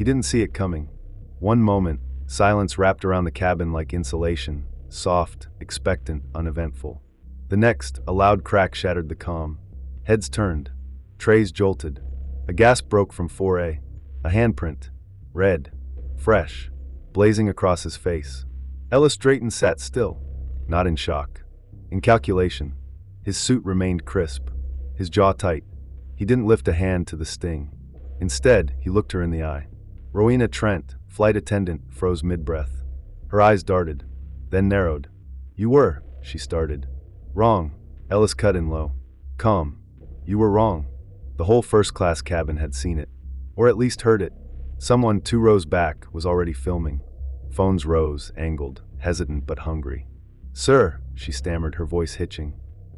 He didn't see it coming. One moment, silence wrapped around the cabin like insulation, soft, expectant, uneventful. The next, a loud crack shattered the calm. Heads turned. Trays jolted. A gasp broke from 4A. A handprint. Red. Fresh. Blazing across his face. Ellis Drayton sat still. Not in shock. In calculation. His suit remained crisp. His jaw tight. He didn't lift a hand to the sting. Instead, he looked her in the eye. Rowena Trent, flight attendant, froze mid-breath. Her eyes darted, then narrowed. "You were," she started. "Wrong," Ellis cut in low. "Calm. You were wrong." The whole first-class cabin had seen it. Or at least heard it. Someone 2 rows back was already filming. Phones rose, angled, hesitant but hungry. "Sir," she stammered, her voice hitching.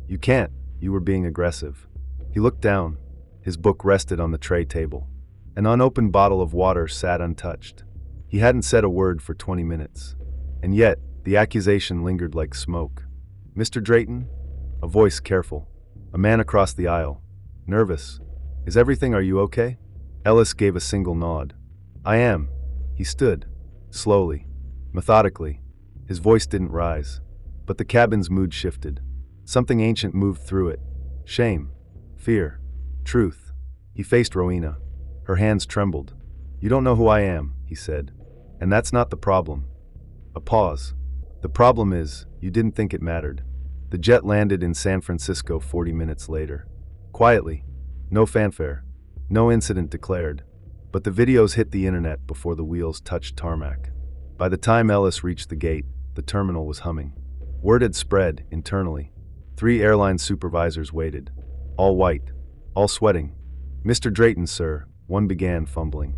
"You can't. You were being aggressive." He looked down. His book rested on the tray table. An unopened bottle of water sat untouched. He hadn't said a word for 20 minutes. And yet, the accusation lingered like smoke. "Mr. Drayton?" A voice careful. A man across the aisle. "Nervous. Is everything, are you okay?" Ellis gave a single nod. "I am." He stood. Slowly. Methodically. His voice didn't rise. But the cabin's mood shifted. Something ancient moved through it. Shame. Fear. Truth. He faced Rowena. Her hands trembled. "You don't know who I am," he said. "And that's not the problem." A pause. "The problem is, you didn't think it mattered." The jet landed in San Francisco 40 minutes later. Quietly. No fanfare. No incident declared. But the videos hit the internet before the wheels touched tarmac. By the time Ellis reached the gate, the terminal was humming. Word had spread, internally. 3 airline supervisors waited. All white. All sweating. "Mr. Drayton, sir," one began, fumbling.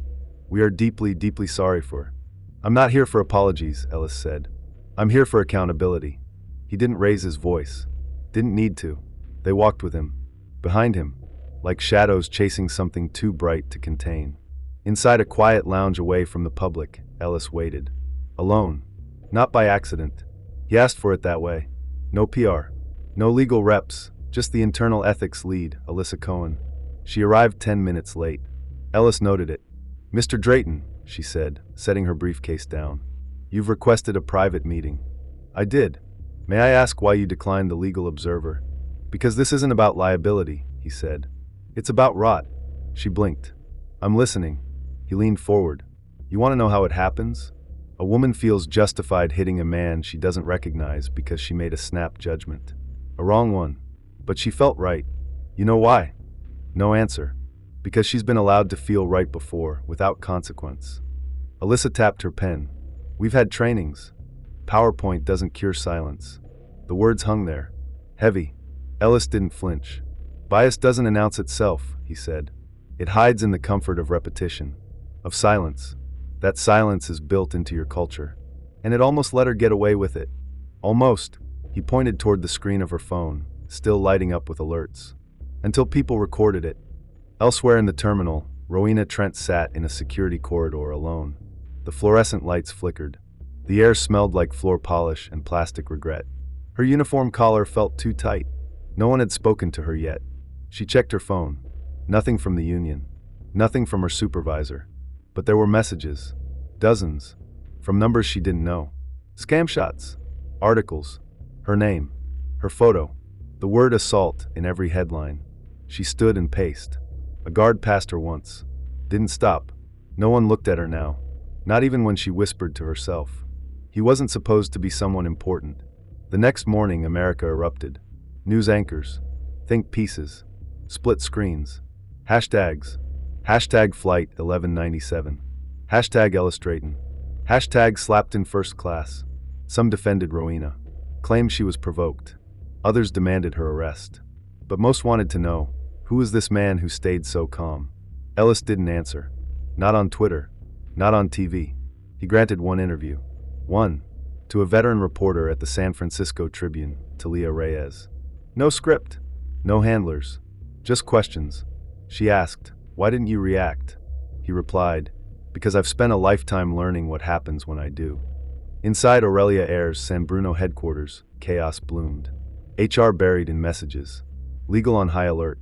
"We are deeply, deeply sorry for—" "I'm not here for apologies," Ellis said. "I'm here for accountability." He didn't raise his voice. Didn't need to. They walked with him. Behind him. Like shadows chasing something too bright to contain. Inside a quiet lounge away from the public, Ellis waited. Alone. Not by accident. He asked for it that way. No PR. No legal reps. Just the internal ethics lead, Alyssa Cohen. She arrived 10 minutes late. Ellis noted it. "Mr. Drayton," she said, setting her briefcase down. "You've requested a private meeting." "I did. May I ask why you declined the legal observer?" "Because this isn't about liability," he said. "It's about rot." She blinked. "I'm listening." He leaned forward. "You want to know how it happens? A woman feels justified hitting a man she doesn't recognize because she made a snap judgment. A wrong one. But she felt right. You know why? No answer. Because she's been allowed to feel right before, without consequence. Alyssa tapped her pen. "We've had trainings. PowerPoint doesn't cure silence." The words hung there. Heavy. Ellis didn't flinch. "Bias doesn't announce itself," he said. "It hides in the comfort of repetition. Of silence. That silence is built into your culture." And it almost let her get away with it. Almost. He pointed toward the screen of her phone, still lighting up with alerts. Until people recorded it. Elsewhere in the terminal, Rowena Trent sat in a security corridor alone. The fluorescent lights flickered. The air smelled like floor polish and plastic regret. Her uniform collar felt too tight. No one had spoken to her yet. She checked her phone. Nothing from the union. Nothing from her supervisor. But there were messages. Dozens. From numbers she didn't know. Scam shots. Articles. Her name. Her photo. The word assault in every headline. She stood and paced. A guard passed her once. Didn't stop. No one looked at her now. Not even when she whispered to herself. He wasn't supposed to be someone important. The next morning, America erupted. News anchors. Think pieces. Split screens. Hashtags. Hashtag Flight 1197. Hashtag Ellis Drayton. Hashtag slapped in first class. Some defended Rowena. Claimed she was provoked. Others demanded her arrest. But most wanted to know, who was this man who stayed so calm? Ellis didn't answer. Not on Twitter. Not on TV. He granted one interview. One. To a veteran reporter at the San Francisco Tribune, Talia Reyes. No script. No handlers. Just questions. She asked, "Why didn't you react?" He replied, "Because I've spent a lifetime learning what happens when I do." Inside Aurelia Air's San Bruno headquarters, chaos bloomed. HR buried in messages. Legal on high alert.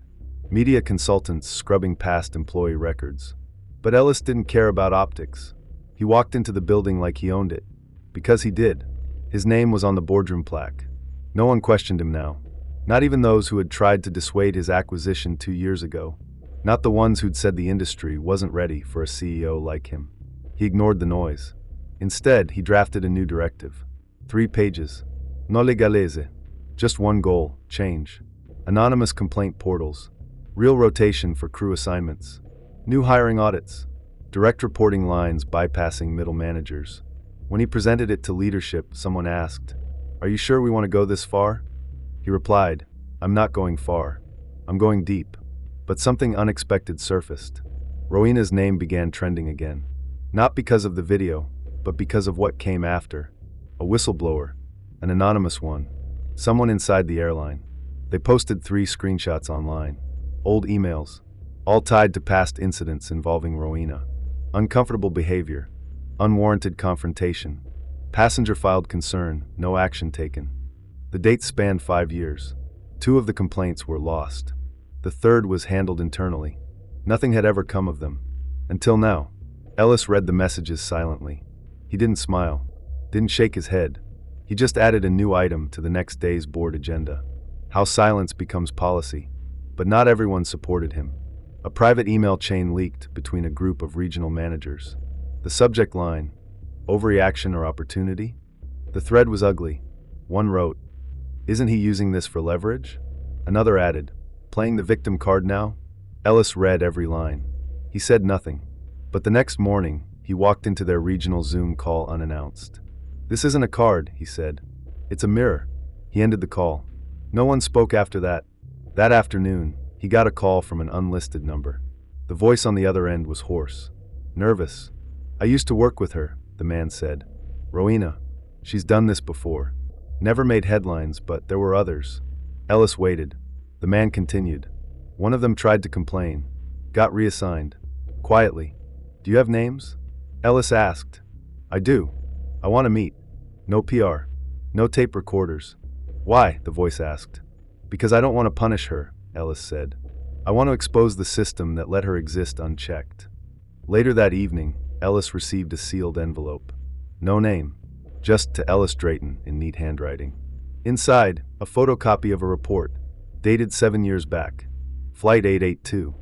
Media consultants scrubbing past employee records. But Ellis didn't care about optics. He walked into the building like he owned it. Because he did. His name was on the boardroom plaque. No one questioned him now. Not even those who had tried to dissuade his acquisition 2 years ago. Not the ones who'd said the industry wasn't ready for a CEO like him. He ignored the noise. Instead, he drafted a new directive. 3 pages. No legalese. Just one goal, change. Anonymous complaint portals. Real rotation for crew assignments. New hiring audits. Direct reporting lines bypassing middle managers. When he presented it to leadership, someone asked, "Are you sure we want to go this far?" He replied, "I'm not going far. I'm going deep." But something unexpected surfaced. Rowena's name began trending again. Not because of the video, but because of what came after. A whistleblower. An anonymous one. Someone inside the airline. They posted 3 screenshots online. Old emails. All tied to past incidents involving Rowena. Uncomfortable behavior. Unwarranted confrontation. Passenger filed concern, no action taken. The dates spanned 5 years. 2 of the complaints were lost. The 3rd was handled internally. Nothing had ever come of them. Until now. Ellis read the messages silently. He didn't smile. Didn't shake his head. He just added a new item to the next day's board agenda. How silence becomes policy. But not everyone supported him. A private email chain leaked between a group of regional managers. The subject line, overreaction or opportunity? The thread was ugly. One wrote, "Isn't he using this for leverage?" Another added, "Playing the victim card now?" Ellis read every line. He said nothing. But the next morning, he walked into their regional Zoom call unannounced. "This isn't a card," he said. "It's a mirror." He ended the call. No one spoke after that. That afternoon, he got a call from an unlisted number. The voice on the other end was hoarse. Nervous. "I used to work with her," the man said. "Rowena. She's done this before. Never made headlines, but there were others." Ellis waited. The man continued. "One of them tried to complain. Got reassigned. Quietly. Do you have names?" Ellis asked. "I do. I want to meet. No PR. No tape recorders." "Why?" the voice asked. "Because I don't want to punish her," Ellis said. "I want to expose the system that let her exist unchecked." Later that evening, Ellis received a sealed envelope. No name. Just to Ellis Drayton in neat handwriting. Inside, a photocopy of a report, dated 7 years back. Flight 882.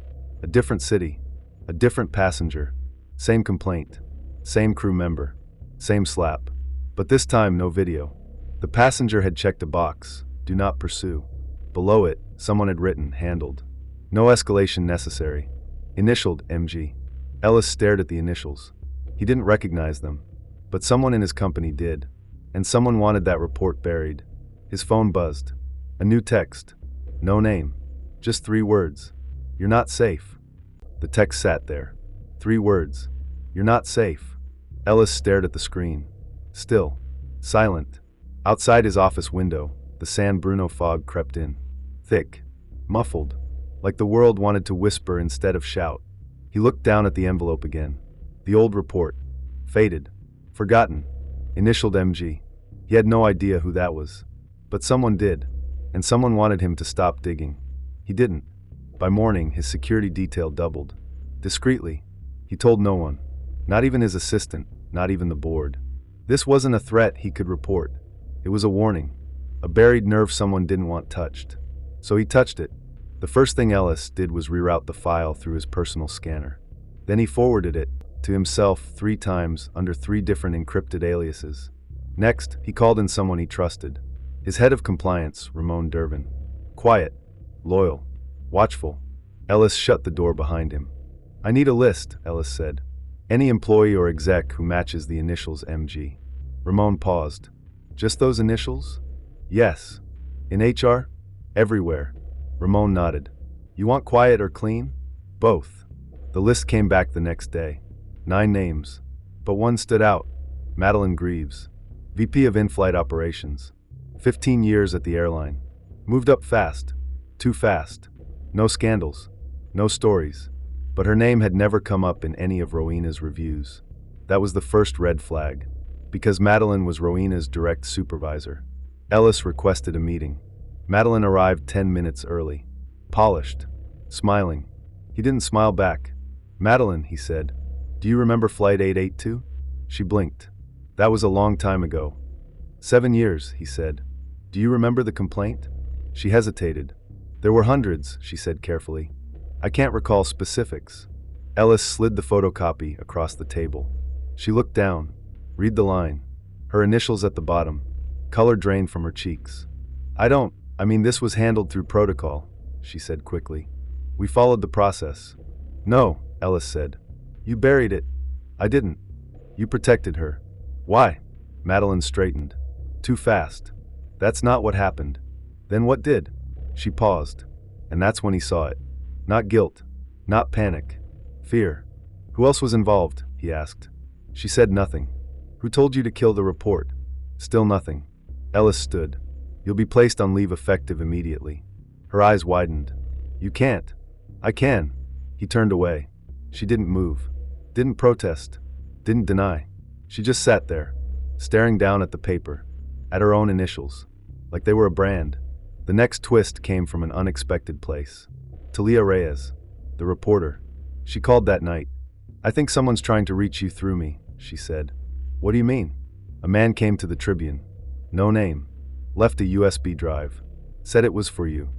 A different city. A different passenger. Same complaint. Same crew member. Same slap. But this time, no video. The passenger had checked a box, "Do not pursue." Below it, someone had written, "Handled. No escalation necessary." Initialed MG. Ellis stared at the initials. He didn't recognize them. But someone in his company did. And someone wanted that report buried. His phone buzzed. A new text. No name. Just 3 words. "You're not safe." The text sat there. 3 words. "You're not safe." Ellis stared at the screen. Still. Silent. Outside his office window, the San Bruno fog crept in. Thick. Muffled. Like the world wanted to whisper instead of shout. He looked down at the envelope again. The old report. Faded. Forgotten. Initialed MG. He had no idea who that was. But someone did. And someone wanted him to stop digging. He didn't. By morning, his security detail doubled. Discreetly. He told no one. Not even his assistant, not even the board. This wasn't a threat he could report. It was a warning. A buried nerve someone didn't want touched. So he touched it. The first thing Ellis did was reroute the file through his personal scanner. Then he forwarded it to himself 3 times under 3 different encrypted aliases. Next, he called in someone he trusted. His head of compliance, Ramon Durbin. Quiet. Loyal. Watchful. Ellis shut the door behind him. "I need a list," Ellis said. "Any employee or exec who matches the initials MG." Ramon paused. "Just those initials?" "Yes." "In HR?" "Everywhere." Ramon nodded. "You want quiet or clean?" "Both." The list came back the next day. 9 names. But one stood out. Madeline Greaves. VP of In-Flight Operations. 15 years at the airline. Moved up fast. Too fast. No scandals. No stories. But her name had never come up in any of Rowena's reviews. That was the first red flag. Because Madeline was Rowena's direct supervisor. Ellis requested a meeting. Madeline arrived 10 minutes early. Polished. Smiling. He didn't smile back. "Madeline," he said, Do you remember Flight 882? She blinked. That was a long time ago. 7 years, he said. Do you remember the complaint? She hesitated. There were hundreds, she said carefully. I can't recall specifics. Ellis slid the photocopy across the table. She looked down. Read the line. Her initials at the bottom. Color drained from her cheeks. I mean this was handled through protocol, she said quickly. We followed the process. No, Ellis said. You buried it. I didn't. You protected her. Why? Madeline straightened. Too fast. That's not what happened. Then what did? She paused. And that's when he saw it. Not guilt. Not panic. Fear. Who else was involved? He asked. She said nothing. Who told you to kill the report? Still nothing. Ellis stood. You'll be placed on leave effective immediately. Her eyes widened. You can't. I can. He turned away. She didn't move. Didn't protest. Didn't deny. She just sat there, staring down at the paper, at her own initials, like they were a brand. The next twist came from an unexpected place. Talia Reyes, the reporter. She called that night. I think someone's trying to reach you through me, she said. What do you mean? A man came to the Tribune. No name. Left a USB drive. Said it was for you.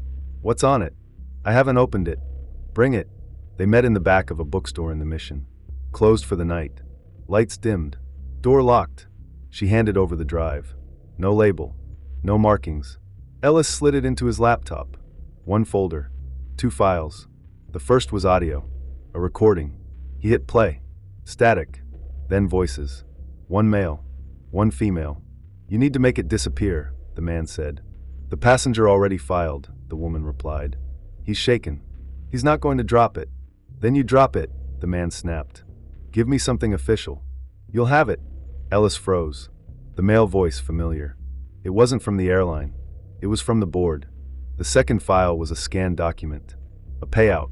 What's on it? I haven't opened it. Bring it. They met in the back of a bookstore in the Mission. Closed for the night. Lights dimmed. Door locked. She handed over the drive. No label. No markings. Ellis slid it into his laptop. One folder. 2 files. The first was audio. A recording. He hit play. Static. Then voices. 1 male. 1 female. You need to make it disappear, the man said. The passenger already filed, the woman replied. He's shaken. He's not going to drop it. Then you drop it, the man snapped. Give me something official. You'll have it. Ellis froze. The male voice familiar. It wasn't from the airline. It was from the board. The second file was a scanned document. A payout.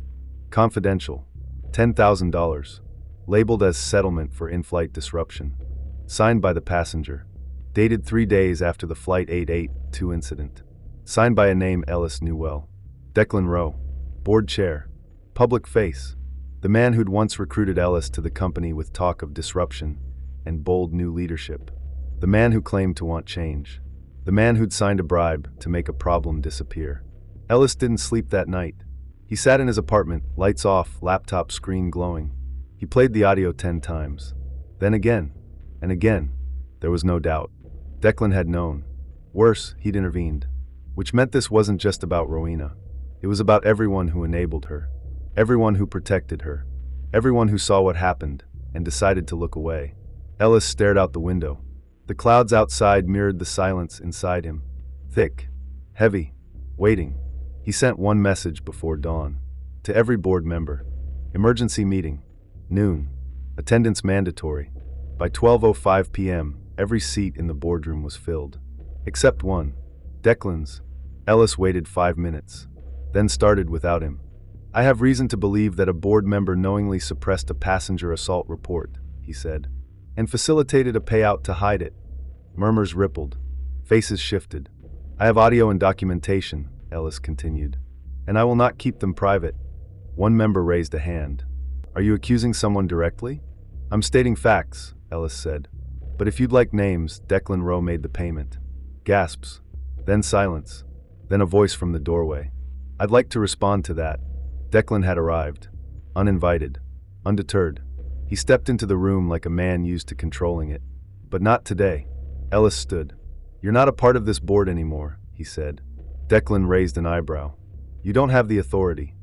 Confidential. $10,000. Labeled as settlement for in-flight disruption. Signed by the passenger. Dated 3 days after the Flight 882 incident. Signed by a name Ellis knew well. Declan Rowe. Board chair. Public face. The man who'd once recruited Ellis to the company with talk of disruption and bold new leadership. The man who claimed to want change. The man who'd signed a bribe to make a problem disappear. Ellis didn't sleep that night. He sat in his apartment, lights off, laptop screen glowing. He played the audio 10 times. Then again. And again. There was no doubt. Declan had known. Worse, he'd intervened. Which meant this wasn't just about Rowena. It was about everyone who enabled her. Everyone who protected her. Everyone who saw what happened and decided to look away. Ellis stared out the window. The clouds outside mirrored the silence inside him. Thick. Heavy. Waiting. He sent one message before dawn. To every board member. Emergency meeting. Noon. Attendance mandatory. By 12:05 p.m., every seat in the boardroom was filled. Except one. Declan's. Ellis waited 5 minutes. Then started without him. I have reason to believe that a board member knowingly suppressed a passenger assault report, he said, and facilitated a payout to hide it. Murmurs rippled. Faces shifted. I have audio and documentation, Ellis continued, and I will not keep them private. One member raised a hand. Are you accusing someone directly? I'm stating facts, Ellis said. But if you'd like names, Declan Rowe made the payment. Gasps. Then silence. Then a voice from the doorway. I'd like to respond to that. Declan had arrived. Uninvited. Undeterred. He stepped into the room like a man used to controlling it. But not today. Ellis stood. You're not a part of this board anymore, he said. Declan raised an eyebrow. You don't have the authority.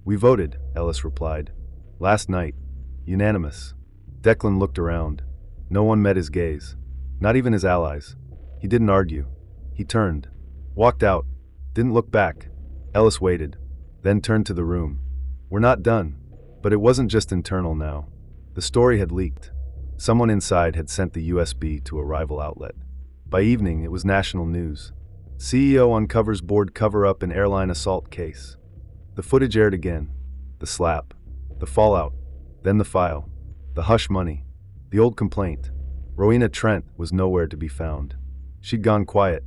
We voted, Ellis replied. Last night. Unanimous. Declan looked around. No one met his gaze. Not even his allies. He didn't argue. He turned. Walked out. Didn't look back. Ellis waited. Then turned to the room. We're not done. But it wasn't just internal now. The story had leaked. Someone inside had sent the USB to a rival outlet. By evening, it was national news. CEO uncovers board cover-up in airline assault case. The footage aired again. The slap. The fallout. Then the file. The hush money. The old complaint. Rowena Trent was nowhere to be found. She'd gone quiet,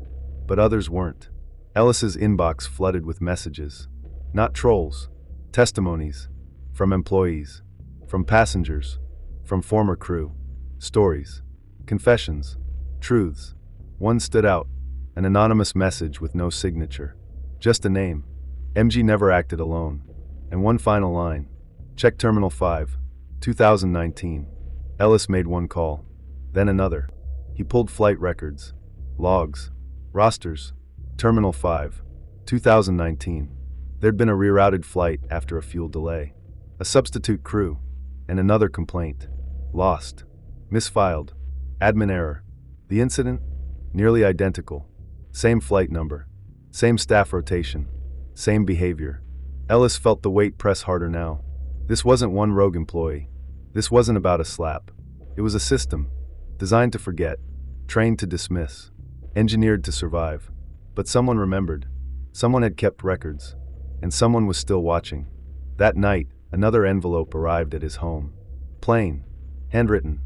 but others weren't. Ellis's inbox flooded with messages. Not trolls. Testimonies. From employees. From passengers. from former crew. Stories, confessions, truths. One stood out, an anonymous message with no signature. Just a name. MG never acted alone. And one final line. Check Terminal 5, 2019. Ellis made one call, then another. He pulled flight records, logs, rosters. Terminal 5, 2019. There'd been a rerouted flight after a fuel delay. A substitute crew, and another complaint. Lost. Misfiled. Admin error. The incident? Nearly identical. Same flight number. Same staff rotation. Same behavior. Ellis felt the weight press harder now. This wasn't one rogue employee. This wasn't about a slap. It was a system, designed to forget, trained to dismiss, engineered to survive. But someone remembered. Someone had kept records. And someone was still watching. That night, another envelope arrived at his home. Plain. Handwritten.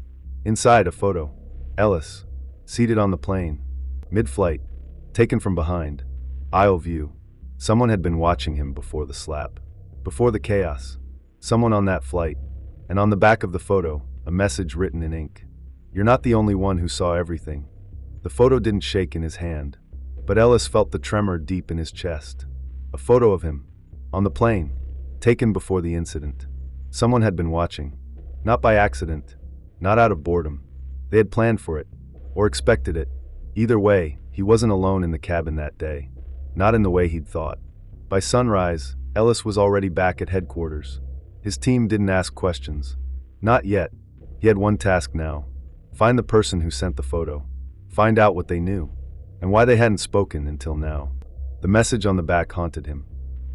Inside, a photo. Ellis, seated on the plane. Mid-flight. Taken from behind. Aisle view. Someone had been watching him before the slap. Before the chaos. Someone on that flight. And on the back of the photo, a message written in ink. You're not the only one who saw everything. The photo didn't shake in his hand, but Ellis felt the tremor deep in his chest. A photo of him. On the plane. Taken before the incident. Someone had been watching. Not by accident. Not out of boredom. They had planned for it. Or expected it. Either way, he wasn't alone in the cabin that day. Not in the way he'd thought. By sunrise, Ellis was already back at headquarters. His team didn't ask questions. Not yet. He had one task now. Find the person who sent the photo. Find out what they knew. And why they hadn't spoken until now. The message on the back haunted him.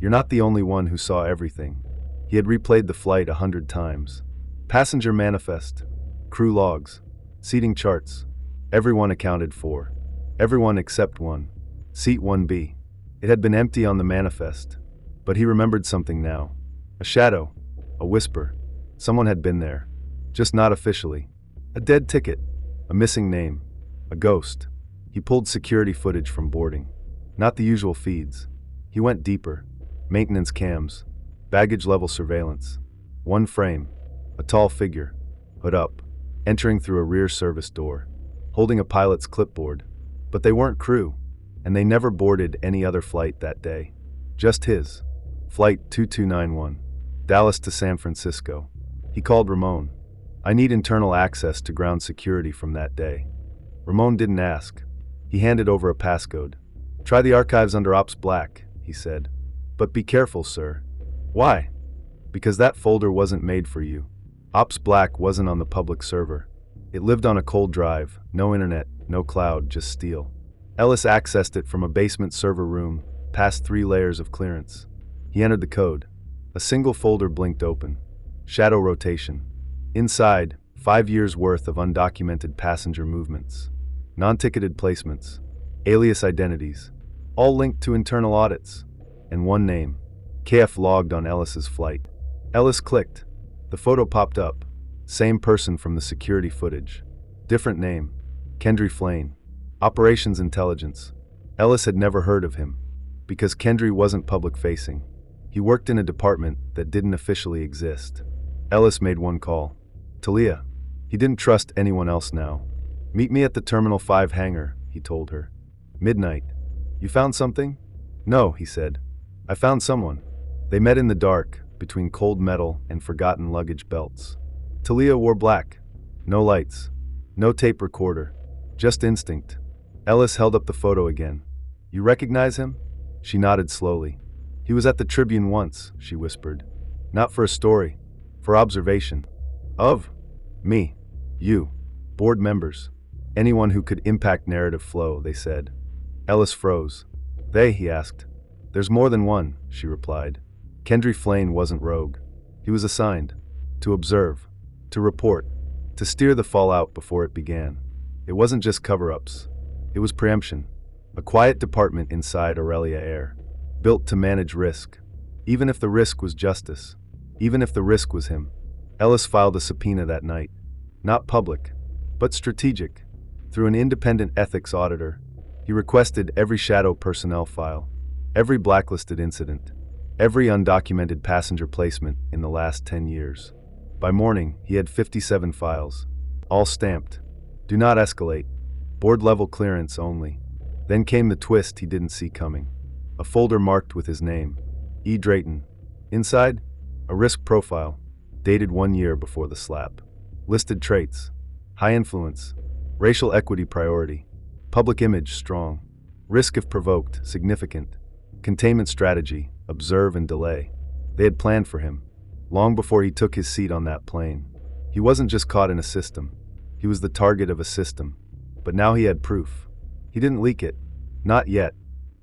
You're not the only one who saw everything. He had replayed the flight 100 times. Passenger manifest. Crew logs. Seating charts. Everyone accounted for. Everyone except one. Seat 1B. It had been empty on the manifest. But he remembered something now. A shadow. A whisper. Someone had been there. Just not officially. A dead ticket. A missing name. A ghost. He pulled security footage from boarding. Not the usual feeds. He went deeper. Maintenance cams. Baggage level surveillance. One frame. A tall figure. Hood up. Entering through a rear service door. Holding a pilot's clipboard. But they weren't crew. And they never boarded any other flight that day. Just his. Flight 2291. Dallas to San Francisco. He called Ramon. I need internal access to ground security from that day. Ramon didn't ask. He handed over a passcode. Try the archives under Ops Black, he said. But be careful, sir. Why? Because that folder wasn't made for you. Ops Black wasn't on the public server. It lived on a cold drive, no internet, no cloud, just steel. Ellis accessed it from a basement server room, past 3 layers of clearance. He entered the code. A single folder blinked open. Shadow rotation. Inside, 5 years' worth of undocumented passenger movements. Non-ticketed placements. Alias identities. All linked to internal audits. And one name. KF logged on Ellis's flight. Ellis clicked. The photo popped up. Same person from the security footage. Different name. Kendry Flane. Operations Intelligence. Ellis had never heard of him. Because Kendry wasn't public-facing. He worked in a department that didn't officially exist. Ellis made one call. Talia. He didn't trust anyone else now. Meet me at the Terminal 5 hangar, he told her. Midnight. You found something? No, he said. I found someone. They met in the dark, between cold metal and forgotten luggage belts. Talia wore black. No lights. No tape recorder. Just instinct. Ellis held up the photo again. You recognize him? She nodded slowly. He was at the Tribune once, she whispered. Not for a story. For observation. Of? Me. You. Board members. Anyone who could impact narrative flow, they said. Ellis froze. They, he asked. There's more than one, she replied. Kendry Flane wasn't rogue. He was assigned. To observe. To report. To steer the fallout before it began. It wasn't just cover-ups. It was preemption. A quiet department inside Aurelia Air. Built to manage risk. Even if the risk was justice. Even if the risk was him. Ellis filed a subpoena that night. Not public, but strategic. Through an independent ethics auditor, he requested every shadow personnel file, every blacklisted incident, every undocumented passenger placement in the last 10 years. By morning, he had 57 files, all stamped. Do not escalate. Board-level clearance only. Then came the twist he didn't see coming. A folder marked with his name, E. Drayton. Inside, a risk profile, dated 1 year before the slap. Listed traits: high influence, racial equity priority, public image strong, risk if provoked significant, containment strategy, observe and delay. They had planned for him, long before he took his seat on that plane. He wasn't just caught in a system, he was the target of a system. But now he had proof. He didn't leak it. Not yet.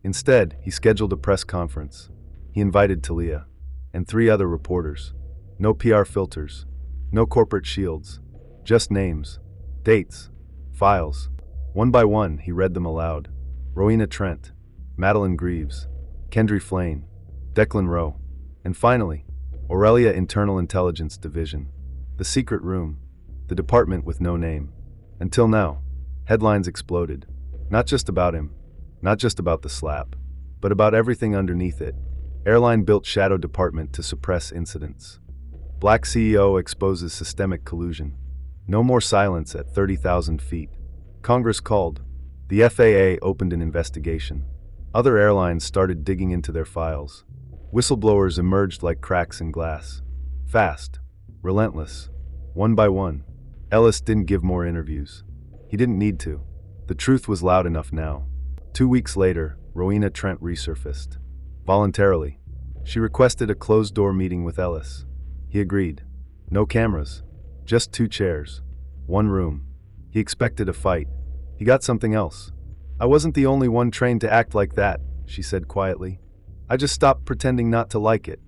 Instead, he scheduled a press conference. He invited Talia and 3 other reporters. No PR filters, no corporate shields, just names, dates, files. One by one, he read them aloud. Rowena Trent, Madeline Greaves, Kendry Flane, Declan Rowe, and finally, Aurelia Internal Intelligence Division, the secret room, the department with no name. Until now, headlines exploded. Not just about him, not just about the slap, but about everything underneath it. Airline built shadow department to suppress incidents. Black CEO exposes systemic collusion. No more silence at 30,000 feet. Congress called. The FAA opened an investigation. Other airlines started digging into their files. Whistleblowers emerged like cracks in glass. Fast. Relentless. One by one. Ellis didn't give more interviews. He didn't need to. The truth was loud enough now. 2 weeks later, Rowena Trent resurfaced. Voluntarily. She requested a closed-door meeting with Ellis. He agreed. No cameras. Just 2 chairs. 1 room. He expected a fight. He got something else. I wasn't the only one trained to act like that, she said quietly. I just stopped pretending not to like it.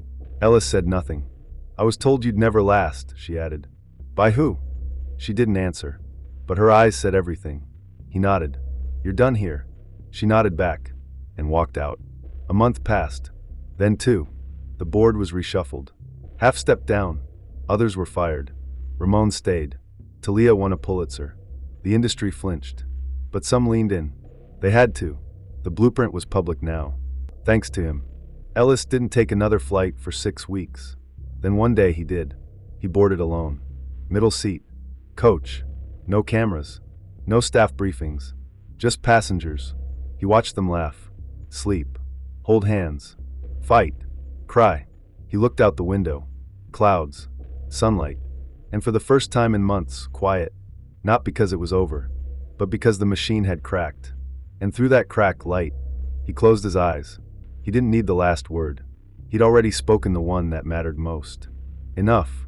Ellis said nothing. I was told you'd never last, she added. By who? She didn't answer, but her eyes said everything. He nodded. You're done here. She nodded back and walked out. A month passed. Then 2. The board was reshuffled. Half stepped down. Others were fired. Ramon stayed. Talia won a Pulitzer. The industry flinched. But some leaned in. They had to. The blueprint was public now. Thanks to him. Ellis didn't take another flight for 6 weeks. Then one day he did. He boarded alone. Middle seat. Coach. No cameras. No staff briefings. Just passengers. He watched them laugh. Sleep. Hold hands. Fight. Cry. He looked out the window. Clouds. Sunlight. And for the first time in months, quiet. Not because it was over, but because the machine had cracked. And through that crack, light. He closed his eyes. He didn't need the last word. He'd already spoken the one that mattered most. Enough.